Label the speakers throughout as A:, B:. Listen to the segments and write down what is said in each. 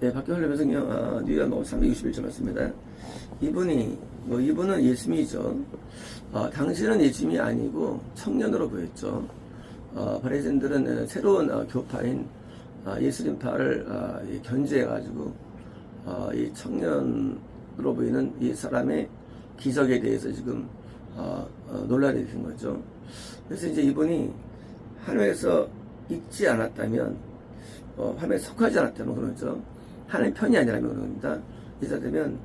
A: 네, 박경환 배성이요. 뉴욕 361점 맞습니다. 이분은 예수님이죠. 당신은 예수님이 아니고 청년으로 보였죠. 바리새인들은 새로운 교파인 예수님파를 견제해가지고 이 청년으로 보이는 이 사람의 기적에 대해서 지금 논란이 된 거죠. 그래서 이제 이분이 하나님에서 있지 않았다면, 하나님에 속하지 않았다면 그러죠. 하나님 편이 아니라면 그런 겁니다. 이자 되면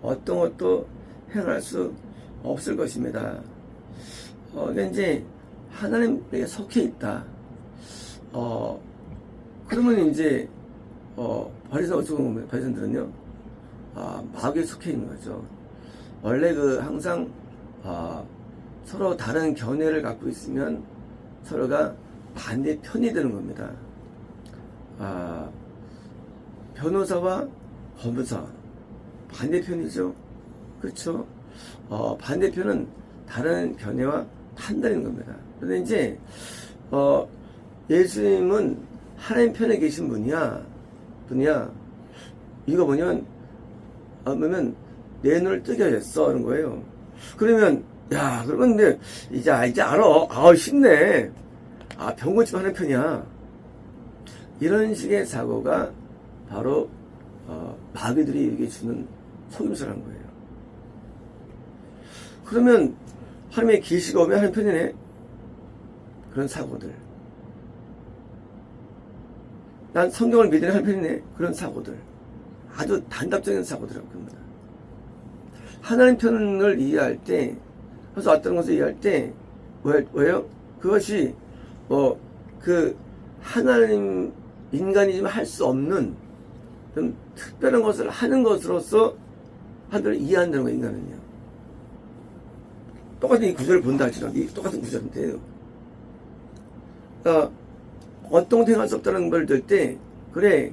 A: 어떤 것도 행할 수 없을 것입니다. 그러니까 이제 하나님에게 속해 있다. 그러면 이제 바리새인들은요, 마귀에 속해 있는 거죠. 원래 항상 서로 다른 견해를 갖고 있으면 서로가 반대편이 되는 겁니다. 변호사와 법무사 반대편이죠. 그렇죠. 반대편은 다른 견해와 판단인 겁니다. 그런데 이제 예수님은 하나님 편에 계신 분이야. 이거 뭐냐면 내 눈을 뜨게 했어 하는 거예요. 그러면 그러면 이제 알아. 쉽네. 병고집 하는 편이야. 이런 식의 사고가 바로 마귀들이 여기 주는 속임수라는 거예요. 그러면 하나님의 계시가 오면 하는 편이네. 그런 사고들. 난 성경을 믿으려 하는 편이네. 그런 사고들. 아주 단답적인 사고들이라고 합니다. 하나님 편을 이해할 때, 그래서 어떤 것을 이해할 때, 왜요? 그것이 하나님 인간이지만 할 수 없는 좀 특별한 것을 하는 것으로서 하나님을 이해한다는 거예요. 인간은요. 똑같은 이 구절을 본다 할지라도 이 똑같은 구절인데요. 어떤 것도 행할 수 없다는 걸 들 때, 그래,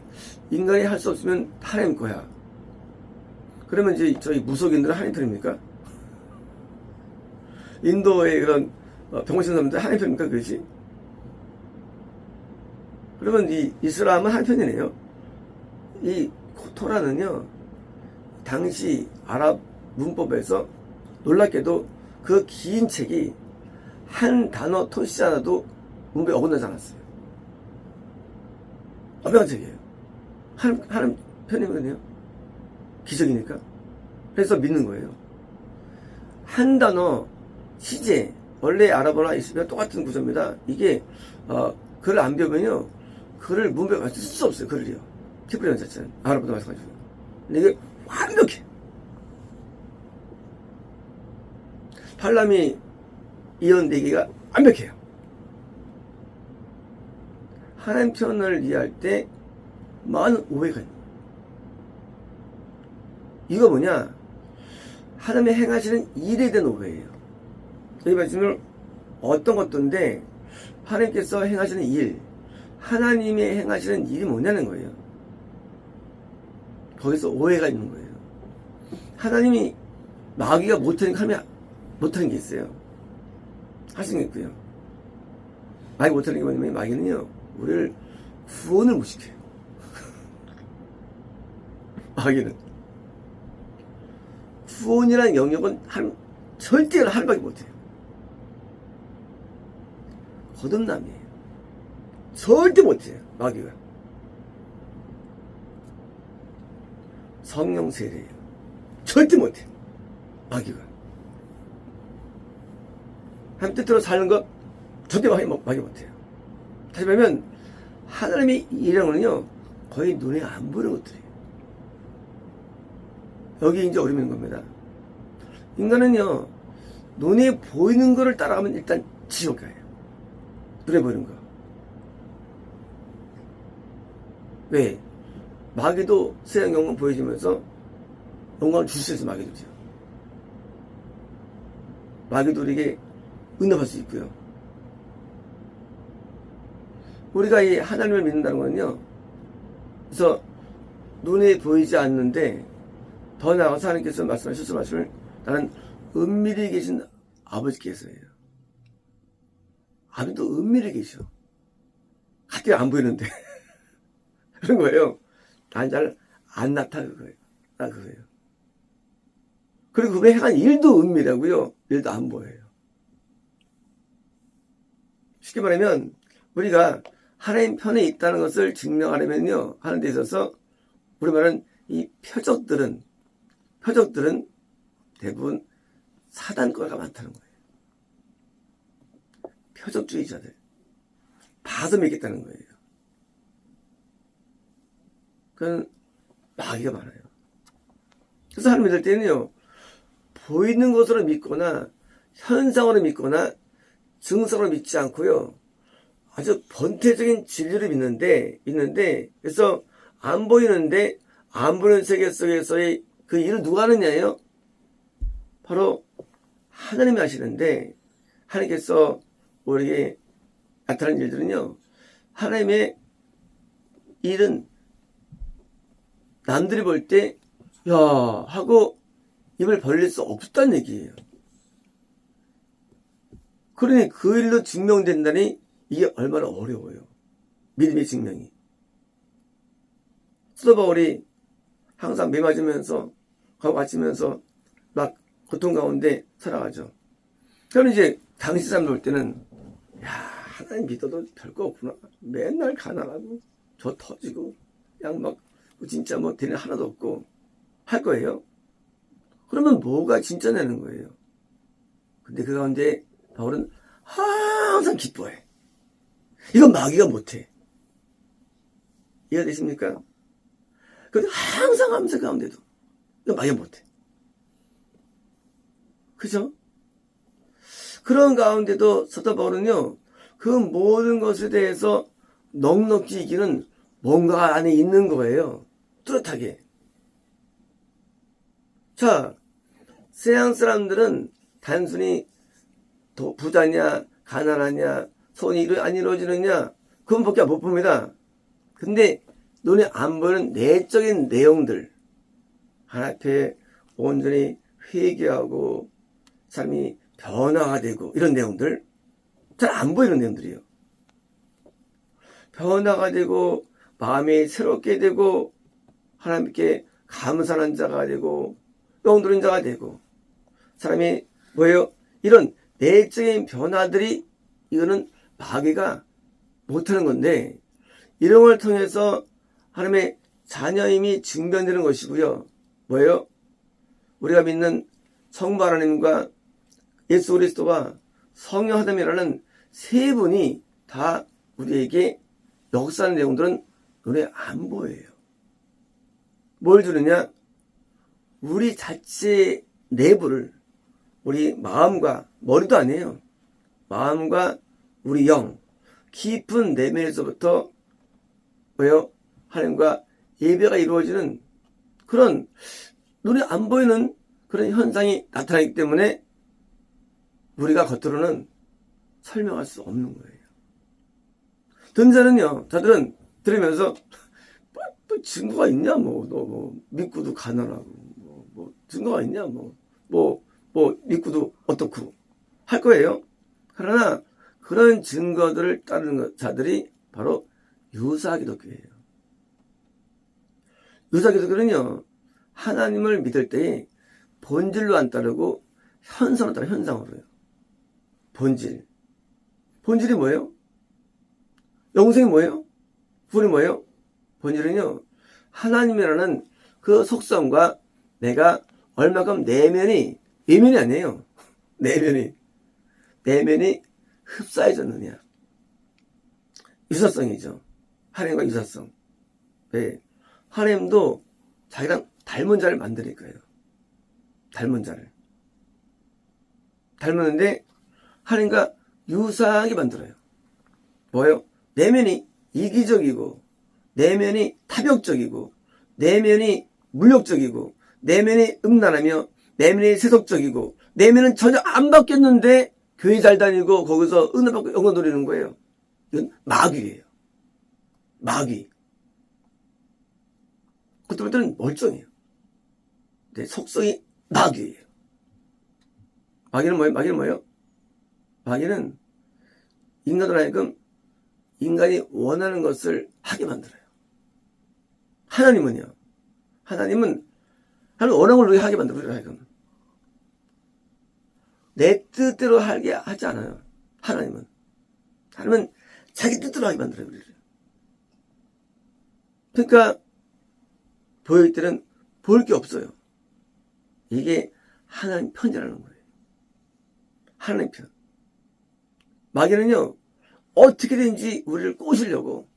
A: 인간이 할 수 없으면 하나님 거야. 그러면 이제 저희 무속인들은 하나님 편입니까? 인도의 그런 병고신 사람들 하나님 편입니까? 그것이? 그러면 이 이슬람은 한 편이네요. 이 토라는요, 당시 아랍 문법에서 놀랍게도 그 긴 책이 한 단어 토시 하나도 문법에 어긋나지 않았어요. 엄청난 책이에요. 하는 편이거든요. 기적이니까. 그래서 믿는 거예요. 한 단어, 시제, 원래 아랍어나 있으면 똑같은 구조입니다. 이게, 글을 안 배우면요, 글을 문법에 맞출 수 없어요. 글을요. 히브리어 자체는. 아랍어도 마찬가지고. 근데 이게 완벽해. 팔람이 이언되기가 완벽해요. 하나님 편을 이해할 때 많은 오해가 있는 거예요. 이거 뭐냐? 하나님이 행하시는 일에 대한 오해예요. 이 말씀을 어떤 것도인데 하나님께서 행하시는 일, 하나님이 행하시는 일이 뭐냐는 거예요. 거기서 오해가 있는 거예요. 하나님이 마귀가 못하는 게 하나님이 못하는 게 있어요. 할 수 있고요. 마귀 못하는 게 뭐냐면 마귀는요, 우리를 구원을 못 시켜요. 마귀는 구원이라는 영역은 절대 하나님밖에 못해요. 거듭남이에요. 절대 못해요. 마귀가. 성령 세례예요. 절대 못해요. 마귀가. 하나님 뜻대로 사는 거 절대 마귀 못해요. 다시 말하면 하나님의 일하는요, 거의 눈에 안 보이는 것들이에요. 여기 이제 어려운 겁니다. 인간은요, 눈에 보이는 거를 따라가면 일단 지옥 가요. 눈에 보이는 거. 왜? 마귀도 세상 영광 보여주면서 영광을 줄 수 있어요. 마귀도죠. 마귀도 우리에게 응답할 수 있고요. 우리가 이 하나님을 믿는다는 거는요, 그래서 눈에 보이지 않는데 더 나아가서 하나님께서 말씀하셨을 말씀을 나는 은밀히 계신 아버지께서예요. 아버지도 은밀히 계셔. 하필 안 보이는데 그런 거예요. 난 잘 안 나타나 그거예요. 그리고 그분이 행한 일도 은밀하고요. 일도 안 보여요. 쉽게 말하면 우리가 하나님 편에 있다는 것을 증명하려면요. 하는 데 있어서 우리 말은 이 표적들은 대부분 사단 거가 많다는 거예요. 표적주의자들. 봐서 믿겠다는 거예요. 그건 마귀가 많아요. 그래서 하나님 믿을 때는요. 보이는 것으로 믿거나 현상으로 믿거나 증상으로 믿지 않고요. 아주 본태적인 진리를 믿는데 그래서 안 보이는데 안 보이는 세계 속에서의 그 일을 누가 하느냐예요? 바로 하나님이 하시는데 하나님께서 우리에게 나타나는 일들은요. 하나님의 일은 남들이 볼 때 야 하고 입을 벌릴 수 없다는 얘기예요. 그러니 그 일로 증명된다니 이게 얼마나 어려워요. 믿음의 증명이. 사도 바울이 항상 매 맞으면서 가고 갇히면서 막 고통 가운데 살아가죠. 그럼 이제 당시 사람들 볼 때는 야 하나님 믿어도 별거 없구나. 맨날 가난하고 저 터지고 그냥 막 진짜 뭐 되는 하나도 없고 할 거예요. 그러면 뭐가 진짜 내는 거예요. 근데 그 가운데 바울은 항상 기뻐해. 이건 마귀가 못해. 이해되십니까? 근데 항상 하면서 가운데도 이건 마귀가 못해. 그죠? 그런 가운데도 사도 바울은요. 그 모든 것에 대해서 넉넉히 이기는 뭔가 안에 있는 거예요. 뚜렷하게. 자, 세상 사람들은 단순히 부자냐 가난하냐 손이 안 이루어지느냐 그건밖에 못 봅니다. 근데 눈에 안 보이는 내적인 내용들 하나님 앞에 온전히 회개하고 삶이 변화가 되고 이런 내용들 잘 안 보이는 내용들이에요. 변화가 되고 마음이 새롭게 되고 하나님께 감사하는 자가 되고 영들인 자가 되고 사람이 뭐예요? 이런 내적인 변화들이 이거는 마귀가 못하는 건데 이런 걸 통해서 하나님의 자녀임이 증명되는 것이고요. 뭐예요? 우리가 믿는 성부 하나님과 예수 그리스도와 성령 하나님이라는 세 분이 다 우리에게 역사하는 내용들은 눈에 안 보여요. 뭘 주느냐? 우리 자체 내부를 우리 마음과 머리도 아니에요. 마음과 우리 영 깊은 내면에서부터 뭐요? 하나님과 예배가 이루어지는 그런 눈에 안 보이는 그런 현상이 나타나기 때문에 우리가 겉으로는 설명할 수 없는 거예요. 저들은 들으면서 또 증거가 있냐? 너 믿고도 가난하고 증거가 있냐? 믿고도 어떻고 할 거예요. 그러나 그런 증거들을 따르는 자들이 바로 유사기독교예요. 유사기독교는요. 하나님을 믿을 때 본질로 안 따르고 현상으로 따라 현상으로요. 본질이 뭐예요? 영생이 뭐예요? 구원이 뭐예요? 본질은요. 하나님이라는 그 속성과 내가 얼마큼 외면이 아니에요. 내면이 흡사해졌느냐. 유사성이죠. 하나님과 유사성. 네. 하나님도 자기랑 닮은 자를 만들 거예요. 닮은 자를. 닮았는데 하나님과 유사하게 만들어요. 뭐예요? 내면이 이기적이고 내면이 탐욕적이고 내면이 물욕적이고 내면이 음란하며 내면이 세속적이고 내면은 전혀 안 바뀌었는데 교회 잘 다니고 거기서 은혜 받고 영광 누리는 거예요. 이건 마귀예요. 마귀. 그때부터는 멀쩡해요. 내 속성이 마귀예요. 마귀는 뭐예요? 마귀는 인간으로 하여금 인간이 원하는 것을 하게 만들어요. 하나님은요. 하나님 원하는 걸 우리가 하게 만들어줘요. 하여금. 내 뜻대로 하게 하지 않아요. 하나님은 자기 뜻대로 하게 만들어요. 우리를. 그러니까 보일 때는 볼 게 없어요. 이게 하나님 편이라는 거예요. 하나님 편. 마귀는요, 어떻게든지 우리를 꼬시려고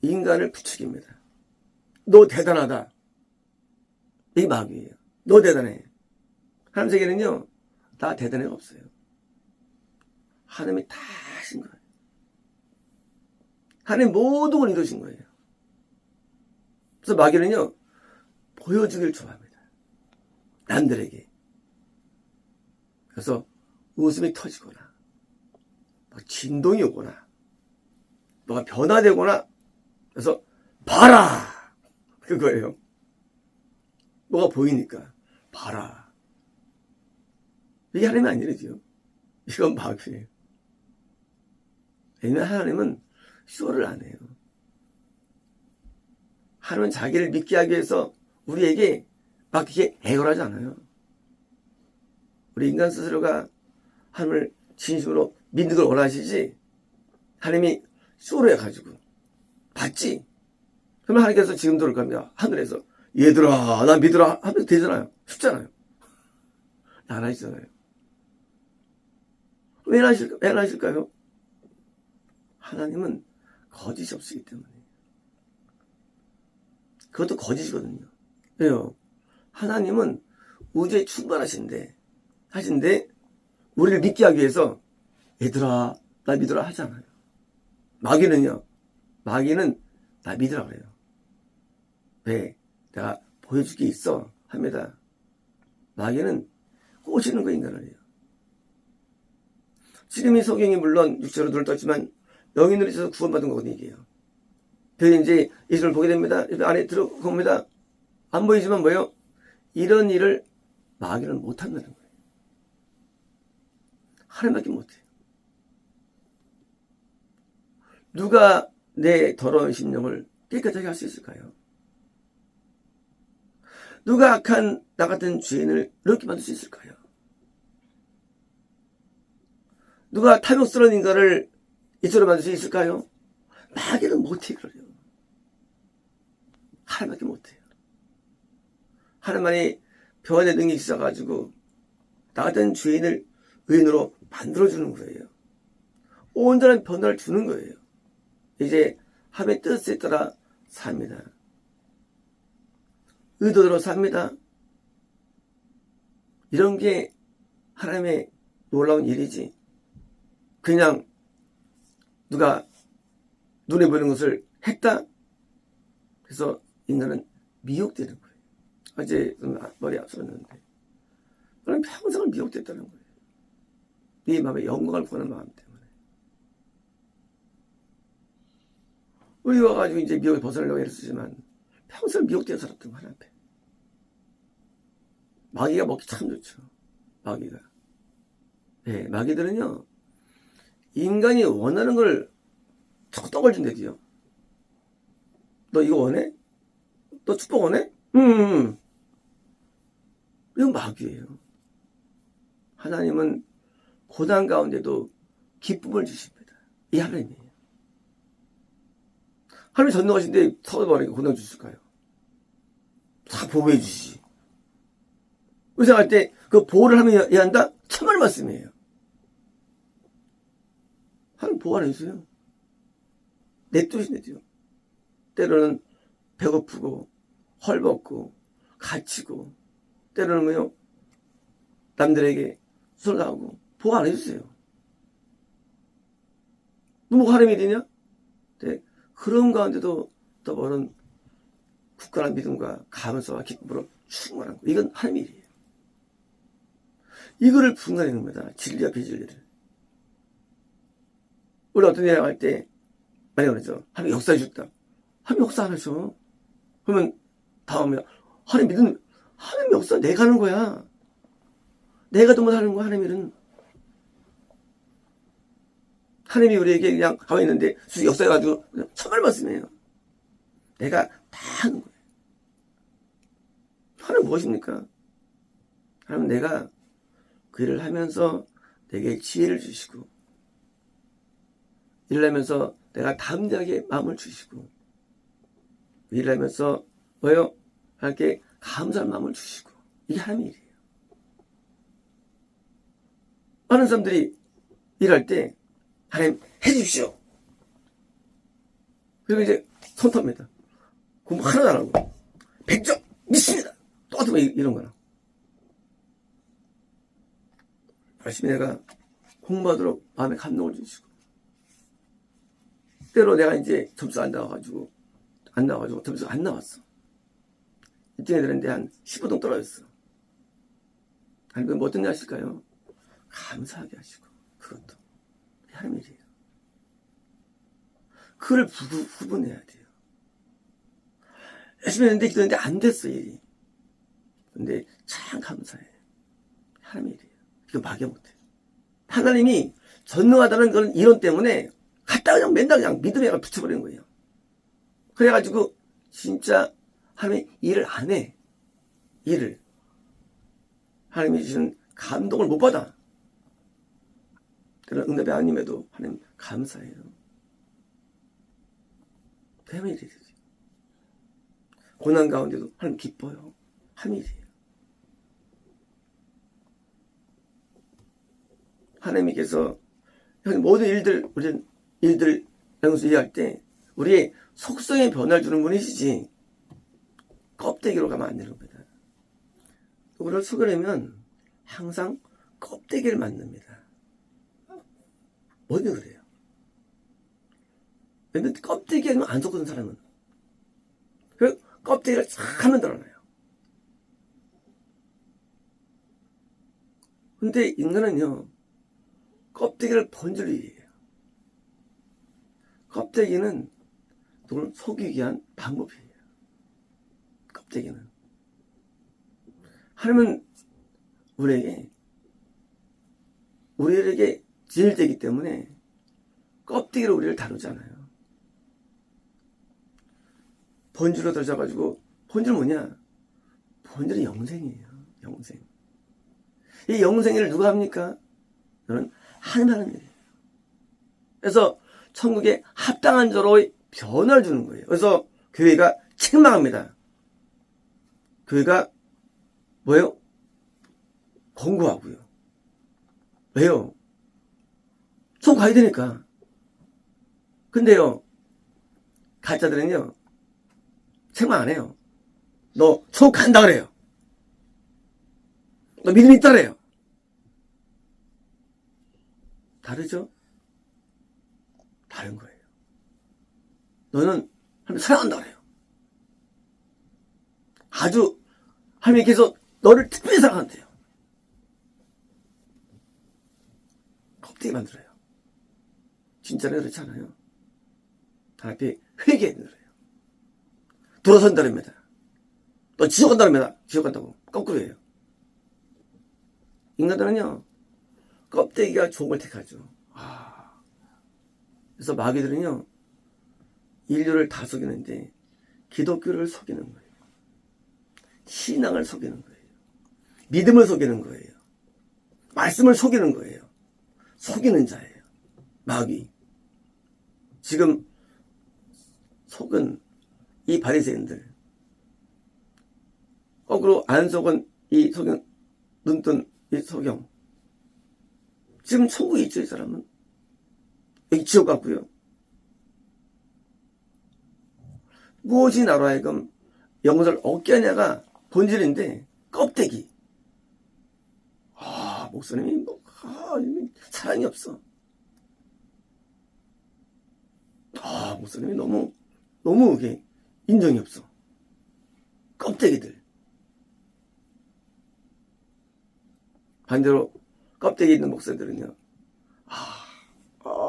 A: 인간을 부추깁니다. 너 대단하다. 이게 마귀예요. 너 대단해. 하나님 세계는요, 나 대단해가 없어요. 하나님이 다 하신 거예요. 하나님 모든 걸 이루신 거예요. 그래서 마귀는요, 보여주길 좋아합니다. 남들에게. 그래서 웃음이 터지거나, 진동이 오거나, 뭐가 변화되거나, 그래서 봐라! 그거예요. 뭐가 보이니까 봐라. 이게 하나님이 아니래죠. 이건 마귀예요. 왜냐면 하나님은 쇼를 안 해요. 하나님은 자기를 믿게 하기 위해서 우리에게 막 그렇게 애걸하지 않아요. 우리 인간 스스로가 하나님을 진심으로 믿는 걸 원하시지, 하나님이 쇼로 해가지고 봤지? 그러면 하나님께서 지금도 그럴 겁니다. 하늘에서 얘들아 나 믿으라 하면 되잖아요. 쉽잖아요. 안 하시잖아요. 왜 안 하실까요? 하나님은 거짓이 없으기 때문에. 그것도 거짓이거든요. 왜요? 하나님은 우주에 충만하신데 우리를 믿게 하기 위해서 얘들아 나 믿으라 하잖아요. 마귀는 나 믿으라 그래요. 왜? 내가 보여줄 게 있어 합니다. 마귀는 꼬시는 거 인간을요. 지금 이 성경이 물론 육체로 눈을 떴지만 영인으로 있어서 구원받은 거거든요. 이게요. 그래서 이제 예수를 보게 됩니다. 안에 들어갑니다. 안 보이지만 뭐예요? 이런 일을 마귀는 못한다는 거예요. 하나님밖에 못해요. 누가 내 더러운 심령을 깨끗하게 할 수 있을까요? 누가 악한 나 같은 죄인을 이렇게 만들 수 있을까요? 누가 탐욕스러운 인간을 이처럼 만들 수 있을까요? 마귀는 못해 그래요. 하나님밖에 못해요. 하나님만이 변화의 능력이 있어가지고 나 같은 죄인을 의인으로 만들어주는 거예요. 온전한 변화를 주는 거예요. 이제 하나님의 뜻에 따라 삽니다. 의도대로 삽니다. 이런 게 하나님의 놀라운 일이지. 그냥 누가 눈에 보이는 것을 했다? 그래서 인간은 미혹되는 거예요. 어제 머리 앞섰는데 그럼 평생을 미혹됐다는 거예요. 네 마음에 영광을 구하는 마음 때문에. 우리 와가지고 이제 미혹에 벗어나려고 애를 쓰지만 평생 미혹되어 살았던 거 하나 앞에. 마귀가 먹기 참 좋죠. 마귀가. 네, 마귀들은요, 인간이 원하는 걸 자꾸 떡을 준대지요. 너 이거 원해? 너 축복 원해? 이건 마귀예요. 하나님은 고난 가운데도 기쁨을 주십니다. 이 하나님이에요. 하나님 전능하신데 서울바르게 고난 주실까요? 다 보호해 주시지. 의생할 때 그 보호를 하면 해야 한다? 참을 말씀이에요. 하나님 보호 안 해주세요. 내 뜻이네요. 때로는 배고프고 헐벗고 갇히고 때로는 뭐요? 남들에게 술나가고 보호 안 해주세요. 너 뭐가 하나님이 되냐? 네. 그런 가운데도 또 모른 굳건한 믿음과 감사와 기쁨으로 충만한 거. 이건 하나님의 일이에요. 이거를 분간해 놉니다. 진리와 비진리를. 우리 어떤 일 할 때 많이 그러죠. 하나님 역사해 줬다. 하나님 역사 안 하셔. 그러면 다음에 하나님 믿음, 하나님 역사 내가 하는 거야. 내가 더 못하는 거야. 하나님 일은. 하나님이 우리에게 그냥 가만히 있는데 역사해가지고 그냥 참말 말씀이에요. 내가 다 하는 거예요. 하나님 무엇입니까? 하나님 내가 그 일을 하면서 내게 지혜를 주시고, 일을 하면서 내가 담대하게 마음을 주시고, 일을 하면서 뭐요? 하나님께 감사할 마음을 주시고, 이게 하나님의 일이에요. 많은 사람들이 일할 때 하나님 해주십시오. 그리고 이제 손톱입니다. 공부 하나도 안 하고 100점 믿습니다. 똑같은 거 이런 거나. 열심히 내가 공부하도록 마음에 감동을 주시고, 때로 내가 이제 점수가 안 나와가지고 점수가 안 나왔어. 1등에 들었는데 한 15등 떨어졌어. 하나님 뭐 어떤 일 하실까요? 감사하게 하시고, 그것도 하나님 일이에요. 그걸 구분해야 돼요. 열심히 했는데 기도했는데 안 됐어, 일이. 근데 참 감사해. 하나님 일이에요. 이거 막여 못해. 하나님이 전능하다는 그런 이론 때문에 갖다 그냥 맨날 그냥 믿음에 붙여버리는 거예요. 그래가지고 진짜 하나님이 일을 안 해. 일을. 하나님이 주신 감동을 못 받아. 그런 응답이 아님에도 하나님 감사해요. 하나님 일이에요. 고난 가운데도 하나님 기뻐요. 하나님 일이에요. 하나님께서 모든 일들, 우리 일들 이러면서 이해할 때 우리의 속성의 변화를 주는 분이시지 껍데기로 가면 안 되는 겁니다. 우리를 속으려면 항상 껍데기를 만듭니다. 뭐든 그래요. 근데 껍데기 아니면 안 속는 사람은 그 껍데기를 싹 하면 드러나요. 근데 인간은요, 껍데기를 번질 일이에요. 껍데기는 누굴 속이기 위한 방법이에요. 껍데기는. 하나님은 우리에게 진일되기 때문에 껍데기로 우리를 다루잖아요. 번지로 들어져가지고, 번지는 뭐냐? 번지는 영생이에요. 영생. 이 영생을 누가 합니까? 저는 하나님 하는 일이에요. 그래서 천국에 합당한 자로의 변화를 주는 거예요. 그래서 교회가 책망합니다. 교회가 뭐예요? 권고하고요. 왜요? 천국 가야 되니까. 근데요, 가짜들은요, 책망 안 해요. 너 천국 간다 그래요. 너 믿음 있다 그래요. 다르죠? 다른 거예요. 너는 하나님 사랑한다 그래요. 아주 하나님께서 너를 특별히 사랑한대요. 껍데기 만들어요. 진짜는 그렇지 않아요. 하나님 앞에 회개해드려요. 돌아선다릅니다. 너 지옥 간다릅니다. 지옥 간다고. 거꾸로 해요. 인간들은요, 껍데기가 좋은 걸 택하죠. 그래서 마귀들은요, 인류를 다 속이는데 기독교를 속이는 거예요. 신앙을 속이는 거예요. 믿음을 속이는 거예요. 말씀을 속이는 거예요. 속이는 자예요. 마귀. 지금 속은 이 바리새인들, 거꾸로 안 속은 이 소경, 눈뜬 이 소경. 지금 천국에 있죠, 이 사람은. 여기 지옥 같고요. 무엇이 나로 하여금 영혼을 얻게 하냐가 본질인데, 껍데기. 목사님이 사랑이 없어. 목사님이 너무 이게 인정이 없어. 껍데기들. 반대로 껍데기 있는 목사들은요,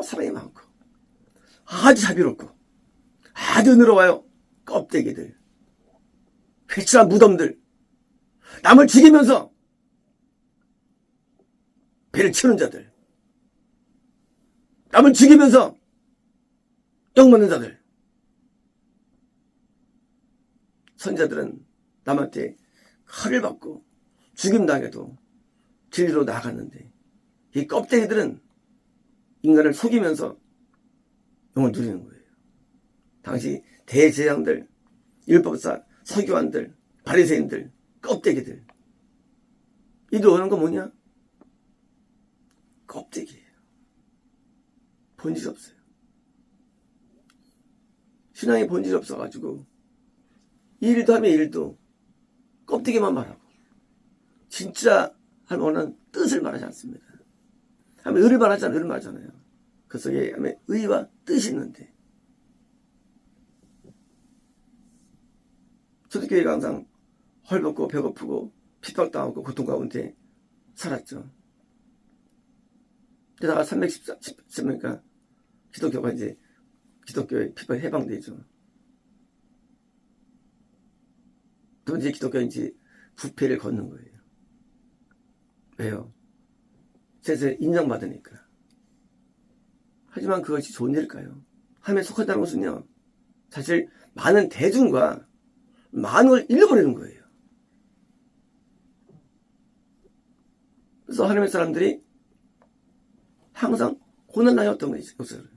A: 사랑이 많고, 아주 자비롭고, 아주 늘어와요. 껍데기들. 회칠한 무덤들. 남을 죽이면서 배를 치는 자들. 남을 죽이면서 영 먹는 자들. 선자들은 남한테 칼을 받고 죽임당해도 진리로 나아갔는데 이 껍데기들은 인간을 속이면서 영을 누리는 거예요. 당시 대제사장들, 율법사, 서기관들, 바리새인들, 껍데기들. 이들 오는 거 뭐냐? 껍데기예요. 본질이 없어요. 신앙에 본질이 없어가지고 일도 하면 일도 껍데기만 말하고 진짜 할 원하는 뜻을 말하지 않습니다. 하면 의를 말하잖아요. 의를 말하잖아요. 그 속에 하면 의와 뜻이 있는데 초대교회가 항상 헐벗고 배고프고 핍박당하고 고통 가운데 살았죠. 게다가 310명이니까 기독교가 이제 기독교의 핍박에 해방되죠. 또 이제 기독교가 이제 부패를 걷는 거예요. 왜요? 세상에 인정받으니까. 하지만 그것이 좋은 일일까요? 하나님에 속한다는 것은요, 사실 많은 대중과 많은 걸 잃어버리는 거예요. 그래서 하나님의 사람들이 항상 고난당했던 것이죠.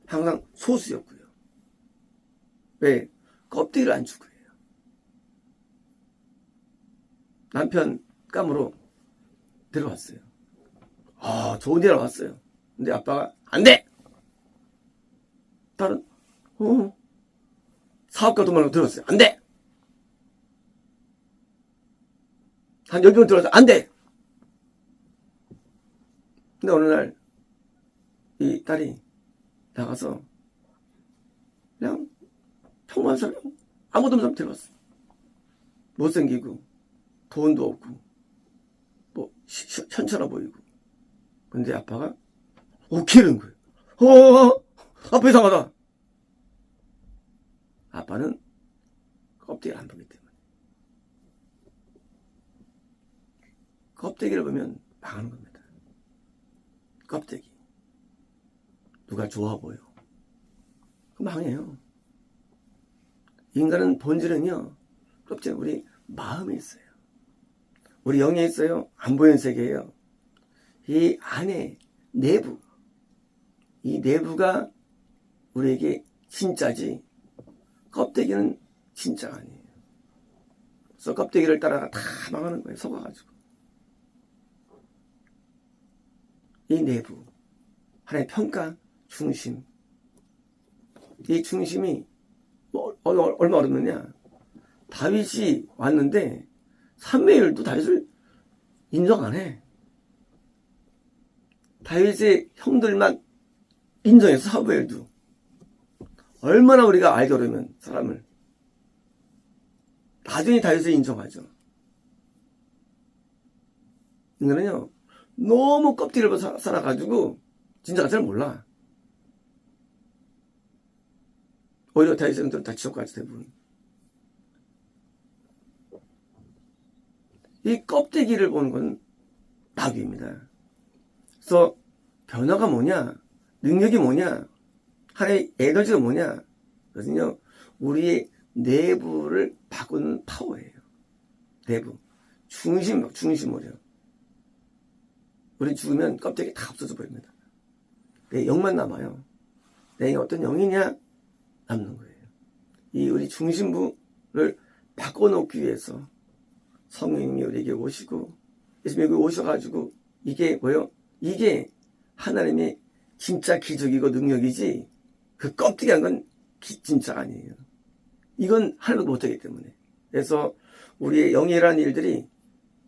A: 항상 소수였고요. 왜? 껍데기를 안 주고요. 남편 감으로 데려왔어요. 좋은 데 나왔어요. 근데 아빠가 안 돼! 다른 사업가 도망을 들었어요. 안 돼! 한 10명 들어와서 안 돼! 근데 어느 날 이 딸이 나가서 그냥 평범한 사람 아무도 없는 사람 데려왔어. 못생기고 돈도 없고 뭐 현찮아 보이고. 근데 아빠가 오케이는 거예요. 아빠 이상하다. 아빠는 껍데기를 안 보기 때문에. 껍데기를 보면 망하는 겁니다. 껍데기. 누가 좋아 보여. 그럼 망해요. 인간은 본질은요, 껍질 우리 마음에 있어요. 우리 영에 있어요. 안 보이는 세계예요. 이 안에 내부, 이 내부가 우리에게 진짜지 껍데기는 진짜가 아니에요. 그래서 껍데기를 따라가 다 망하는 거예요. 속아가지고. 이 내부, 하나의 평가 중심, 이 중심이 얼마 어렵느냐. 다윗이 왔는데 삼무엘도 다윗을 인정 안 해. 다윗의 형들만 인정해서 사무엘도. 얼마나 우리가 알게 어려면 사람을. 나중에 다윗을 인정하죠. 인간은요, 너무 껍데기를 살아가지고 진짜가 잘 몰라. 오히려 다윗의 형들은 다 지옥 가죠, 대부분. 이 껍데기를 보는 건 낙유입니다. 그래서 변화가 뭐냐, 능력이 뭐냐, 하나의 에너지가 뭐냐, 그것은요, 우리의 내부를 바꾸는 파워예요. 내부. 중심으로요. 우리 죽으면 껍데기 다 없어져 버립니다. 내 영만 남아요. 내 영이 어떤 영이냐? 남는 거예요. 이 우리 중심부를 바꿔놓기 위해서 성령님이 우리에게 오시고, 예수님이 여기 오셔가지고, 이게 뭐예요? 이게 하나님의 진짜 기적이고 능력이지, 그 껍데기한 건 진짜가 아니에요. 이건 하나도 못하기 때문에. 그래서 우리의 영이라는 일들이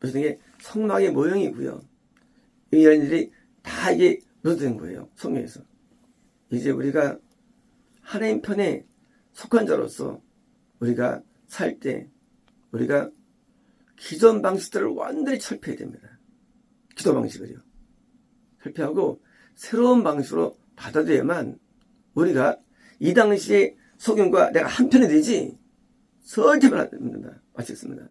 A: 무슨 게 성막의 모형이고요. 영이라는 일이 다 이게 묘사된 거예요. 성경에서. 이제 우리가 하나님 편에 속한 자로서 우리가 살 때 우리가 기존 방식들을 완전히 철폐해야 됩니다. 기도 방식을요. 철폐하고 새로운 방식으로 받아들여야만 우리가 이 당시의 소경과 내가 한편이 되지 절대 안 됩니다. 마치겠습니다.